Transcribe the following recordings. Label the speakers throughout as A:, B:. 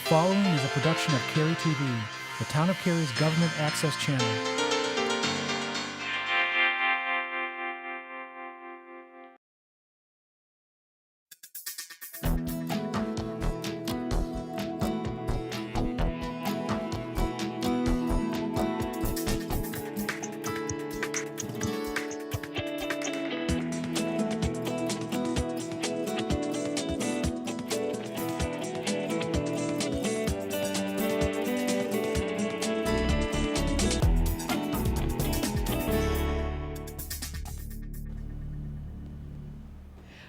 A: following is a production of Cary TV, the Town of Cary's government access channel.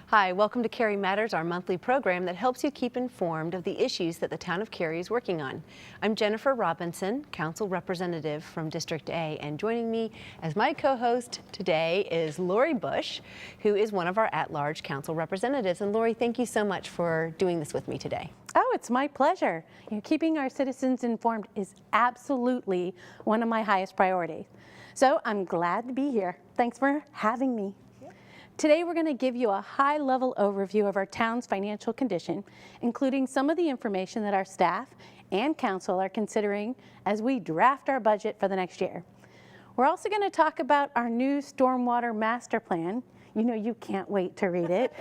B: Hi, welcome to Cary Matters, our monthly program that helps you keep informed of the issues that the Town of Cary is working on. I'm Jennifer Robinson, Council Representative from District A, and joining me as my co-host today is Lori Bush, who is one of our at-large Council Representatives. And Lori, thank you so much for doing this with me today.
C: Oh, it's my pleasure. Keeping our citizens informed is absolutely one of my highest priorities. So I'm glad to be here. Thanks for having me. Today we're going to give you a high-level overview of our town's financial condition, including some of the information that our staff and council are considering as we draft our budget for the next year. We're also going to talk about our new Stormwater Master Plan. You know you can't wait to read it.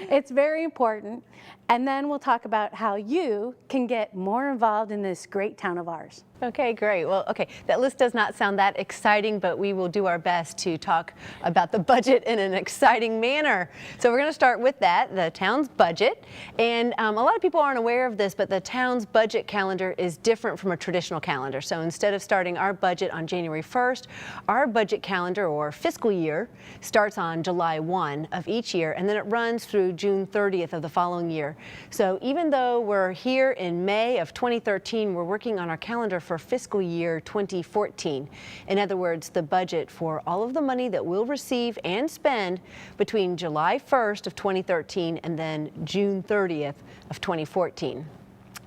C: It's very important. And then we'll talk about how you can get more involved in this great town of ours.
B: Okay, great. Well, okay, that list does not sound that exciting, but we will do our best to talk about the budget in an exciting manner. So we're going to start with that, the town's budget. And a lot of people aren't aware of this, but the town's budget calendar is different from a traditional calendar. So instead of starting our budget on January 1st, our budget calendar or fiscal year starts on July 1 of each year, and then it runs through June 30th of the following year. So even though we're here in May of 2013, we're working on our calendar for fiscal year 2014. In other words, the budget for all of the money that we'll receive and spend between July 1st of 2013 and then June 30th of 2014.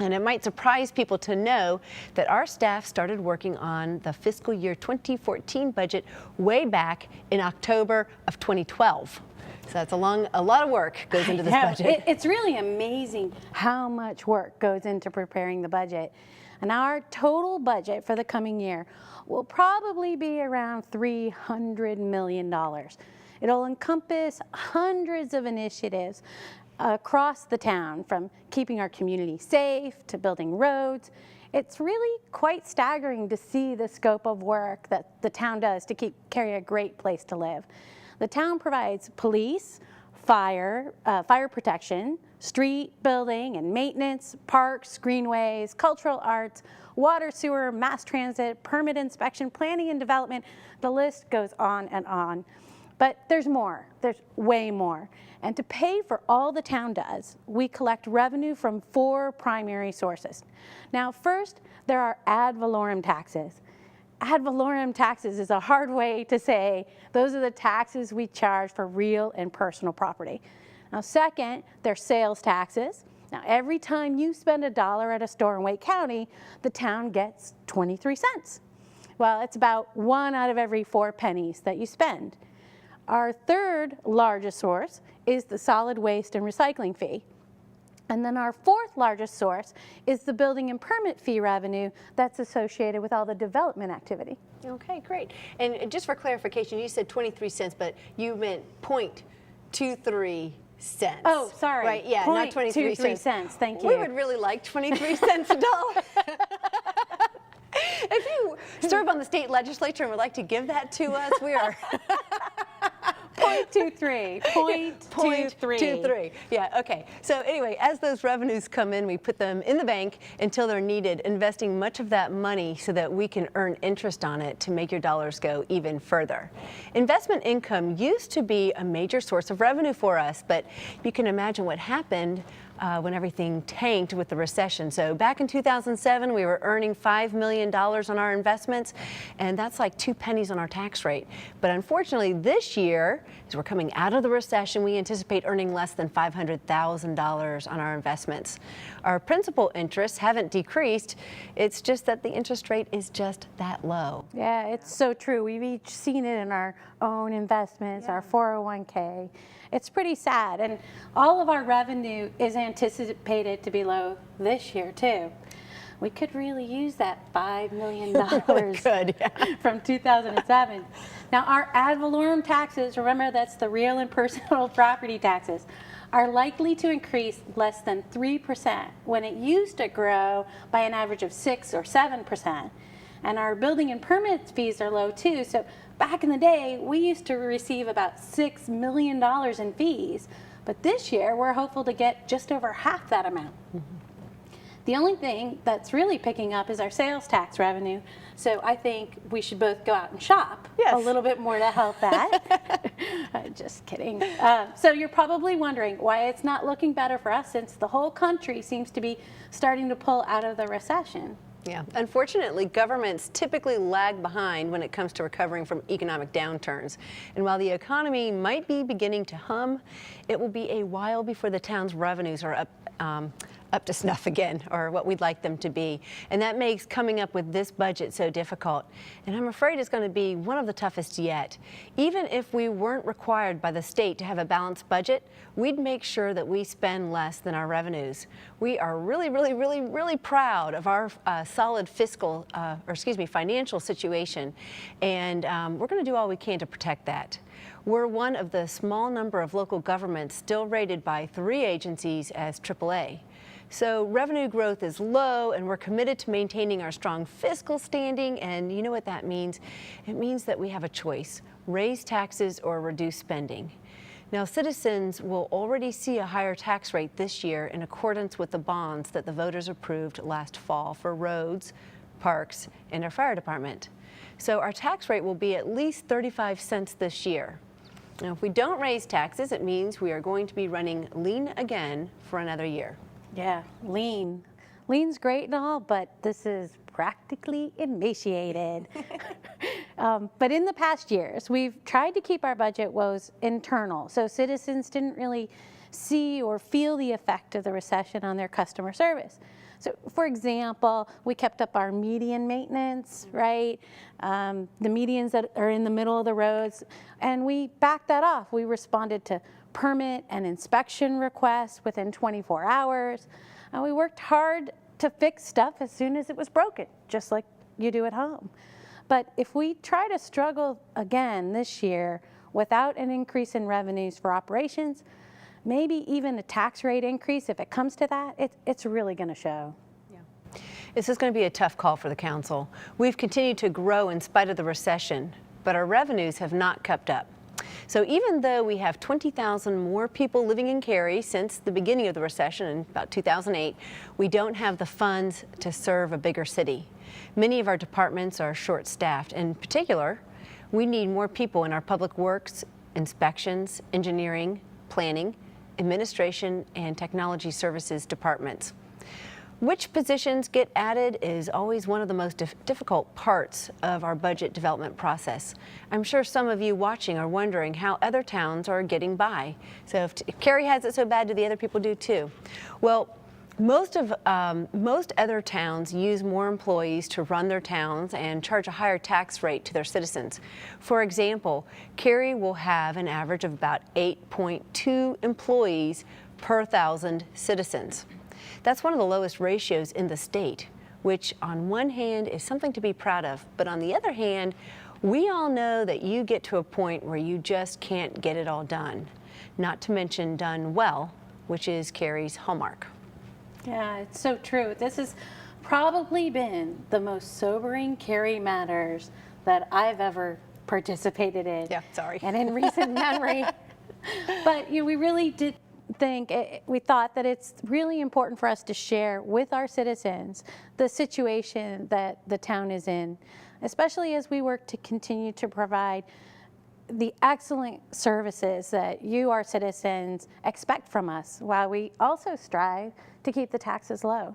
B: And it might surprise people to know that our staff started working on the fiscal year 2014 budget way back in October of 2012. So that's a lot of work goes into this budget.
C: It's really amazing how much work goes into preparing the budget. And our total budget for the coming year will probably be around $300 million. It'll encompass hundreds of initiatives across the town, from keeping our community safe to building roads. It's really quite staggering to see the scope of work that the town does to keep Cary a great place to live. The town provides police, fire protection, street building and maintenance, parks, greenways, cultural arts, water, sewer, mass transit, permit inspection, planning and development. The list goes on and on. But there's more. There's way more. And to pay for all the town does, we collect revenue from 4 primary sources. Now, first, there are ad valorem taxes. Ad valorem taxes is a hard way to say those are the taxes we charge for real and personal property. Now, second, there's sales taxes. Now, every time you spend $1 at a store in Wake County, the town gets 23 cents. Well, it's about 1 out of every 4 pennies that you spend. Our third largest source is the solid waste and recycling fee. And then our 4th largest source is the building and permit fee revenue that's associated with all the development activity.
B: Okay, great. And just for clarification, you said 23 cents, but you meant 0.23 cents.
C: Oh, sorry.
B: Right, yeah, not 23 cents.
C: Thank you.
B: We would really like 23 cents a dollar. If you serve on the state legislature and would like to give that to us, we are...
C: 0.23.
B: 0.23. Yeah, okay. So anyway, as those revenues come in, we put them in the bank until they're needed, investing much of that money so that we can earn interest on it to make your dollars go even further. Investment income used to be a major source of revenue for us, but you can imagine what happened when everything tanked with the recession. So back in 2007, we were earning $5 million on our investments, and that's like 2 pennies on our tax rate. But unfortunately, this year, as we're coming out of the recession, we anticipate earning less than $500,000 on our investments. Our principal interests haven't decreased. It's just that the interest rate is just that low.
C: Yeah, it's so true. We've each seen it in our own investments, our 401k. It's pretty sad. And all of our revenue is anticipated anticipate it to be low this year too. We could really use that $5 million
B: Good, yeah.
C: from 2007. Now, our ad valorem taxes, remember that's the real and personal property taxes, are likely to increase less than 3% when it used to grow by an average of 6 or 7%. And our building and permits fees are low too. So back in the day, we used to receive about $6 million in fees. But this year, we're hopeful to get just over half that amount. The only thing that's really picking up is our sales tax revenue. So I think we should both go out and shop
B: Yes.
C: a little bit more to help that. Just kidding. So you're probably wondering why it's not looking better for us since the whole country seems to be starting to pull out of the recession.
B: Yeah, unfortunately, governments typically lag behind when it comes to recovering from economic downturns. And while the economy might be beginning to hum, it will be a while before the town's revenues are up to snuff again, or what we'd like them to be. And that makes coming up with this budget so difficult. And I'm afraid it's going to be one of the toughest yet. Even if we weren't required by the state to have a balanced budget, we'd make sure that we spend less than our revenues. We are really proud of our solid financial situation. And we're going to do all we can to protect that. We're one of the small number of local governments still rated by 3 agencies as AAA. So revenue growth is low, and we're committed to maintaining our strong fiscal standing. And you know what that means? It means that we have a choice: raise taxes or reduce spending. Now, citizens will already see a higher tax rate this year in accordance with the bonds that the voters approved last fall for roads, parks, and our fire department. So our tax rate will be at least 35 cents this year. Now, if we don't raise taxes, it means we are going to be running lean again for another year.
C: Yeah, lean. Lean's great and all, but this is practically emaciated. But in the past years, we've tried to keep our budget woes internal, so citizens didn't really see or feel the effect of the recession on their customer service. So, for example, we kept up our median maintenance, right? The medians that are in the middle of the roads, and we backed that off. We responded to permit and inspection requests within 24 hours. And we worked hard to fix stuff as soon as it was broken, just like you do at home. But if we try to struggle again this year without an increase in revenues for operations, maybe even a tax rate increase, if it comes to that, it's really going to show.
B: Yeah. This is going to be a tough call for the council. We've continued to grow in spite of the recession, but our revenues have not kept up. So even though we have 20,000 more people living in Cary since the beginning of the recession in about 2008, we don't have the funds to serve a bigger city. Many of our departments are short-staffed. In particular, we need more people in our public works, inspections, engineering, planning, administration, and technology services departments. Which positions get added is always one of the most difficult parts of our budget development process. I'm sure some of you watching are wondering how other towns are getting by. So if Cary has it so bad, do the other people do too? Well, most other towns use more employees to run their towns and charge a higher tax rate to their citizens. For example, Cary will have an average of about 8.2 employees per 1,000 citizens. That's one of the lowest ratios in the state, which on one hand is something to be proud of, but on the other hand, we all know that you get to a point where you just can't get it all done, not to mention done well, which is Cary's hallmark.
C: Yeah, it's so true. This has probably been the most sobering Cary Matters that I've ever participated in.
B: Yeah, sorry.
C: And in recent memory. But we really did we thought that it's really important for us to share with our citizens the situation that the town is in, especially as we work to continue to provide the excellent services that you, our citizens, expect from us, while we also strive to keep the taxes low.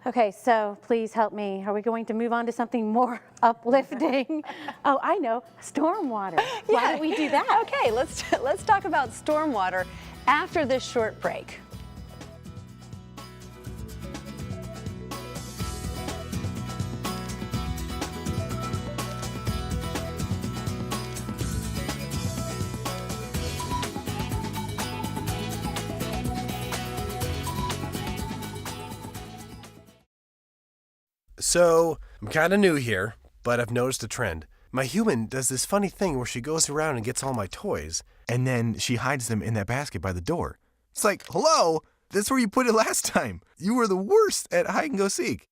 C: Okay, so please help me. Are we going to move on to something more uplifting? Oh, I know, stormwater. Why don't we do that?
B: Okay, let's talk about stormwater after this short break.
D: So, I'm kind of new here, but I've noticed a trend. My human does this funny thing where she goes around and gets all my toys, and then she hides them in that basket by the door. It's like, hello, that's where you put it last time. You were the worst at hide and go seek.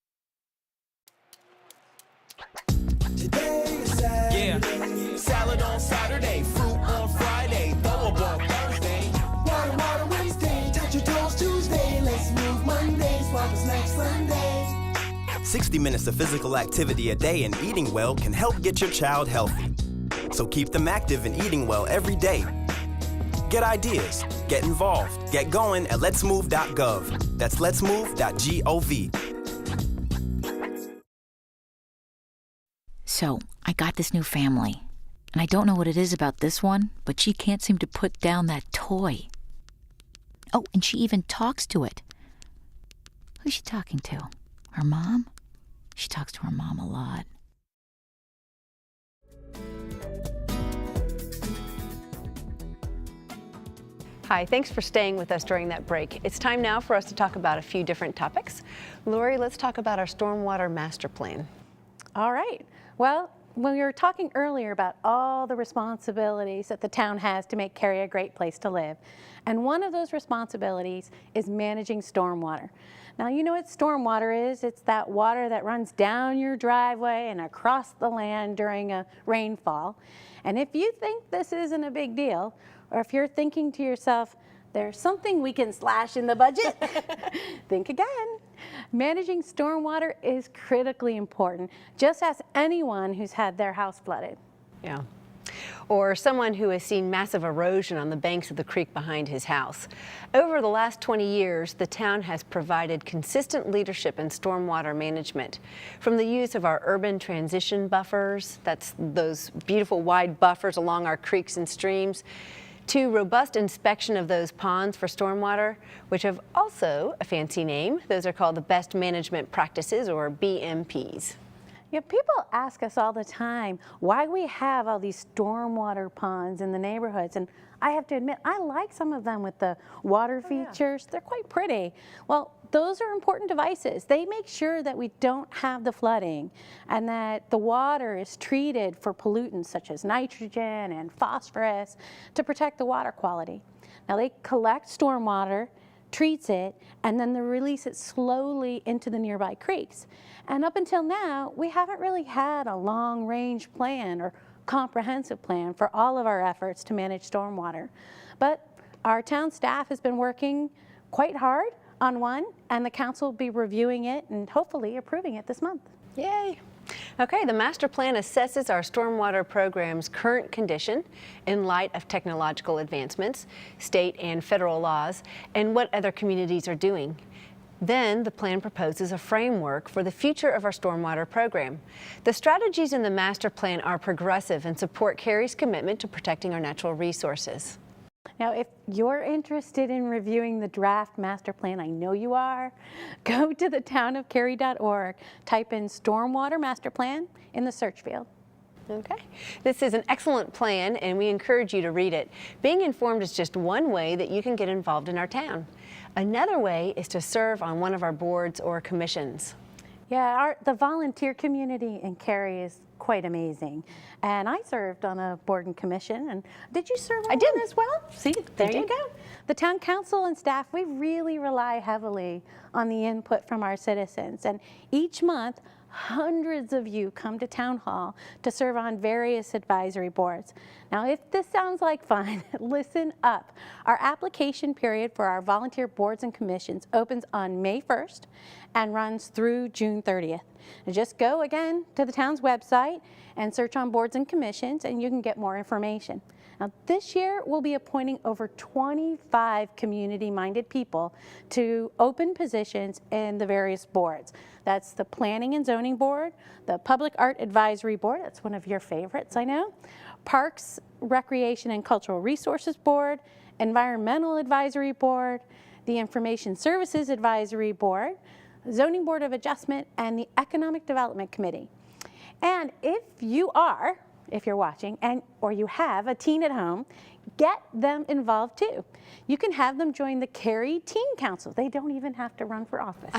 E: Today is Saturday. Salad on Saturday, fruit on Friday, throw a ball Thursday. Water Wednesday, touch your toes Tuesday. Let's move Monday, swap us next Sunday. 60 minutes of physical activity a day and eating well can help get your child healthy. So keep them active and eating well every day. Get ideas, get involved, get going at letsmove.gov. That's letsmove.gov.
F: So, I got this new family, and I don't know what it is about this one, but she can't seem to put down that toy. Oh, and she even talks to it. Who's she talking to? Her mom? She talks to her mom a lot.
B: Hi, thanks for staying with us during that break. It's time now for us to talk about a few different topics. Lori, let's talk about our Stormwater Master Plan.
C: All right. Well, when we were talking earlier about all the responsibilities that the town has to make Cary a great place to live, and one of those responsibilities is managing stormwater. Now, you know what stormwater is? It's that water that runs down your driveway and across the land during a rainfall. And if you think this isn't a big deal, or if you're thinking to yourself, there's something we can slash in the budget, think again. Managing stormwater is critically important. Just ask anyone who's had their house flooded.
B: Yeah. Or someone who has seen massive erosion on the banks of the creek behind his house. Over the last 20 years, the town has provided consistent leadership in stormwater management. From the use of our urban transition buffers, that's those beautiful wide buffers along our creeks and streams, to robust inspection of those ponds for stormwater, which have also a fancy name. Those are called the Best Management Practices, or BMPs.
C: Yeah, people ask us all the time why we have all these stormwater ponds in the neighborhoods, and I have to admit, I like some of them with the water features. They're quite pretty. Well, those are important devices. They make sure that we don't have the flooding and that the water is treated for pollutants such as nitrogen and phosphorus to protect the water quality. Now, they collect stormwater, treats it, and then they release it slowly into the nearby creeks. And up until now, we haven't really had a long-range plan or comprehensive plan for all of our efforts to manage stormwater. But our town staff has been working quite hard on one, and the council will be reviewing it and hopefully approving it this month.
B: Yay! Okay, the master plan assesses our stormwater program's current condition in light of technological advancements, state and federal laws, and what other communities are doing. Then the plan proposes a framework for the future of our stormwater program. The strategies in the master plan are progressive and support Cary's commitment to protecting our natural resources.
C: Now, if you're interested in reviewing the draft master plan, I know you are, go to the townofcary.org, type in Stormwater Master Plan in the search field.
B: Okay, this is an excellent plan and we encourage you to read it. Being informed is just one way that you can get involved in our town. Another way is to serve on one of our boards or commissions.
C: Yeah, the volunteer community in Cary is quite amazing. And I served on a board and commission. And did you serve on
B: I did
C: one as well? See, there you go. The town council and staff, we really rely heavily on the input from our citizens. And each month, hundreds of you come to Town Hall to serve on various advisory boards. Now, if this sounds like fun, listen up. Our application period for our volunteer boards and commissions opens on May 1st and runs through June 30th. Now, just go again to the town's website and search on boards and commissions and you can get more information. Now, this year, we'll be appointing over 25 community-minded people to open positions in the various boards. That's the Planning and Zoning Board, the Public Art Advisory Board, that's one of your favorites, I know, Parks, Recreation and Cultural Resources Board, Environmental Advisory Board, the Information Services Advisory Board, Zoning Board of Adjustment, and the Economic Development Committee. And if you're watching or you have a teen at home, get them involved too. You can have them join the Cary Teen Council. They don't even have to run for office.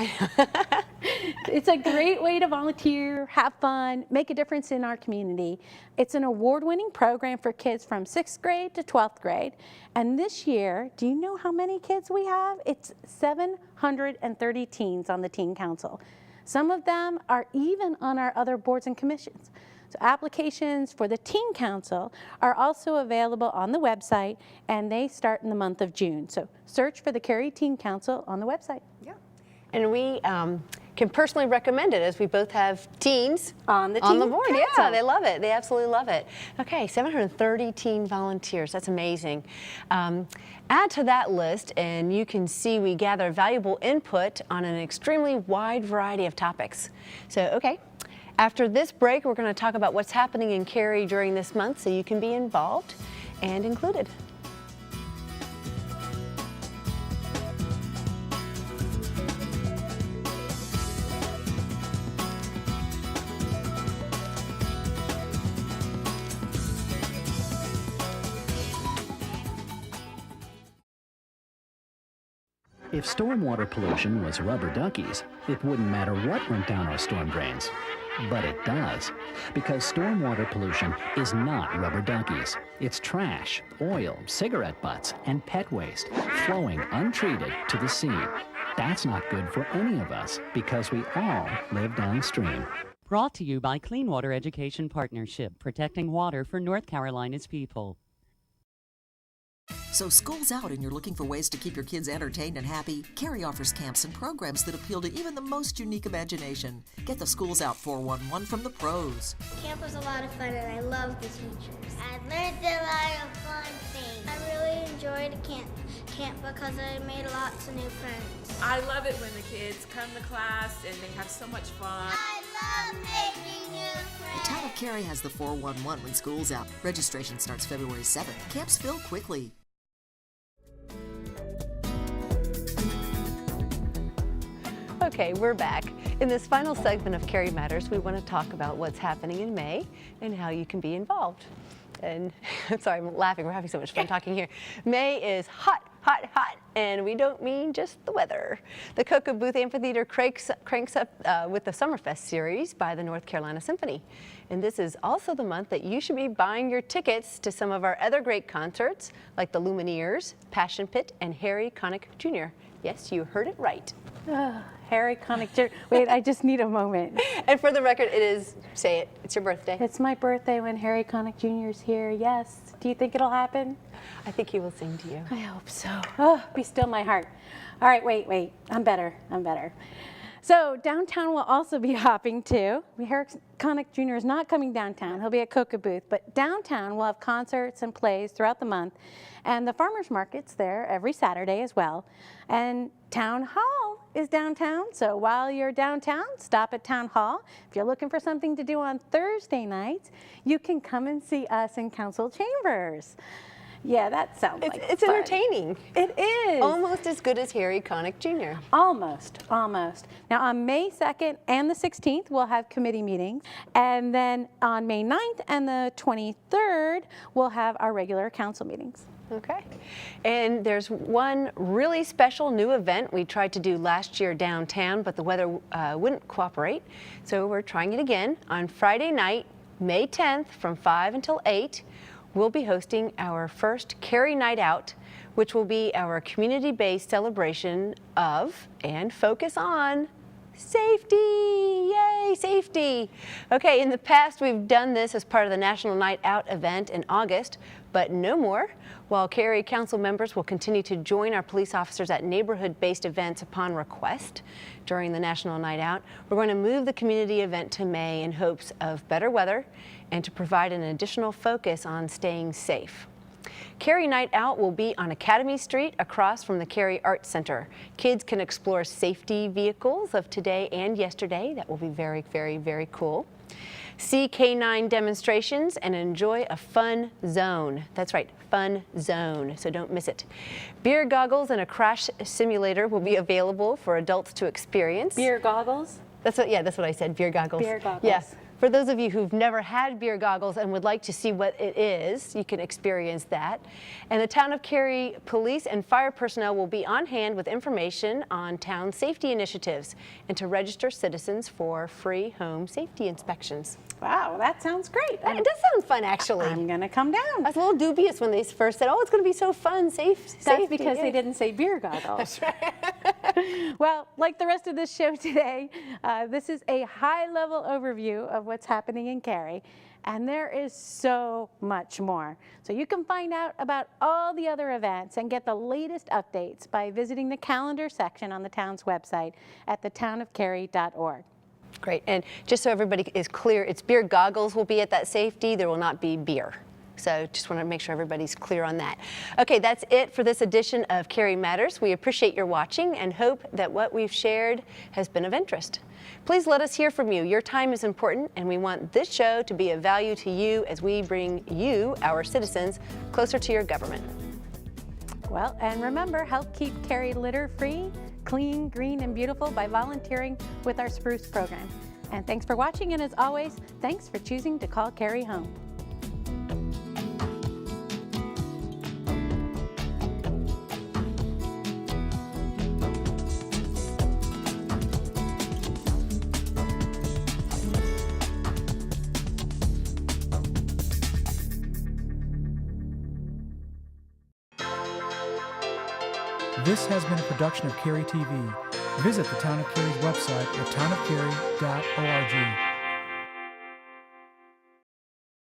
C: It's a great way to volunteer, have fun, make a difference in our community. It's an award-winning program for kids from 6th grade to 12th grade. And this year, do you know how many kids we have? It's 730 teens on the Teen Council. Some of them are even on our other boards and commissions. So applications for the Teen Council are also available on the website, and they start in the month of June. So search for the Cary Teen Council on the website.
B: Yeah. And we can personally recommend it, as we both have teens
C: On the
B: board.
C: Teen
B: Yeah,
C: Council.
B: they love it. They absolutely love it. Okay, 730 teen volunteers. That's amazing. Add to that list, and you can see we gather valuable input on an extremely wide variety of topics. So, okay. After this break, we're going to talk about what's happening in Cary during this month so you can be involved and included.
G: If stormwater pollution was rubber duckies, it wouldn't matter what went down our storm drains. But it does, because stormwater pollution is not rubber duckies. It's trash, oil, cigarette butts, and pet waste flowing untreated to the sea. That's not good for any of us, because we all live downstream.
H: Brought to you by Clean Water Education Partnership, protecting water for North Carolina's people.
I: So school's out and you're looking for ways to keep your kids entertained and happy? Cary offers camps and programs that appeal to even the most unique imagination. Get the School's Out 411 from the pros.
J: Camp was a lot of fun and I loved the teachers. I learned a lot of fun things. I really enjoyed camp because I made lots of new friends.
K: I love it when the kids come to class and they have so much fun.
J: I love making new friends.
I: The Town of Cary has the 411 when school's out. Registration starts February 7th. Camps fill quickly.
B: Okay, we're back. In this final segment of Cary Matters, we want to talk about what's happening in May and how you can be involved. And I'm sorry, I'm laughing. We're having so much fun talking here. May is hot, hot, hot, and we don't mean just the weather. The Cocoa Booth Amphitheater cranks up with the Summerfest series by the North Carolina Symphony. And this is also the month that you should be buying your tickets to some of our other great concerts, like the Lumineers, Passion Pit, and Harry Connick Jr. Yes, you heard it right.
C: Harry Connick Jr. Wait, I just need a moment.
B: And for the record, it is, say it, it's your birthday.
C: It's my birthday when Harry Connick Jr. is here, yes. Do you think it'll happen?
B: I think he will sing to you.
C: I hope so. Oh, be still my heart. All right, wait. I'm better. So downtown will also be hopping too. Harry Connick Jr. is not coming downtown. He'll be at Cocoa Booth, but downtown we'll have concerts and plays throughout the month. And the farmers market's there every Saturday as well. And Town Hall is downtown, so while you're downtown, stop at Town Hall. If you're looking for something to do on Thursday nights, you can come and see us in Council Chambers. Yeah, that sounds like
B: it's
C: fun.
B: entertaining.
C: It is.
B: Almost as good as Harry Connick Jr.
C: Almost. Now on May 2nd and the 16th, we'll have committee meetings. And then on May 9th and the 23rd, we'll have our regular council meetings.
B: Okay. And there's one really special new event we tried to do last year downtown, but the weather wouldn't cooperate. So we're trying it again. On Friday night, May 10th from 5 until 8, we'll be hosting our first Cary Night Out, which will be our community-based celebration of and focus on safety. Yay, safety. Okay, in the past we've done this as part of the National Night Out event in August, but no more. While Cary Council members will continue to join our police officers at neighborhood-based events upon request during the National Night Out, we're going to move the community event to May in hopes of better weather and to provide an additional focus on staying safe. Cary Night Out will be on Academy Street across from the Cary Arts Center. Kids can explore safety vehicles of today and yesterday. That will be very, very, very cool. See K9 demonstrations and enjoy a fun zone. That's right, fun zone, so don't miss it. Beer goggles and a crash simulator will be available for adults to experience.
C: Beer goggles?
B: That's what I said, beer goggles.
C: Beer goggles.
B: Yeah, For those of you who've never had beer goggles and would like to see what it is, you can experience that. And the Town of Cary police and fire personnel will be on hand with information on town safety initiatives and to register citizens for free home safety inspections.
C: Wow, that sounds great.
B: It does sound fun, actually.
C: I'm going to come down.
B: I was a little dubious when they first said, oh, it's going to be so fun,
C: That's
B: safety.
C: because they didn't say beer goggles. Well, like the rest of this show today, this is a high-level overview of what's happening in Cary, and there is so much more. So you can find out about all the other events and get the latest updates by visiting the calendar section on the town's website at thetownofcary.org.
B: Great, and just so everybody is clear, it's beer goggles will be at that safety. There will not be beer. So just want to make sure everybody's clear on that. Okay, that's it for this edition of Cary Matters. We appreciate your watching and hope that what we've shared has been of interest. Please let us hear from you. Your time is important, and we want this show to be of value to you as we bring you, our citizens, closer to your government.
C: Well, and remember, help keep Cary litter-free, clean, green, and beautiful by volunteering with our Spruce program. And thanks for watching, and as always, thanks for choosing to call Cary home.
A: This has been a production of Cary TV. Visit the Town of Cary's website at townofcary.org.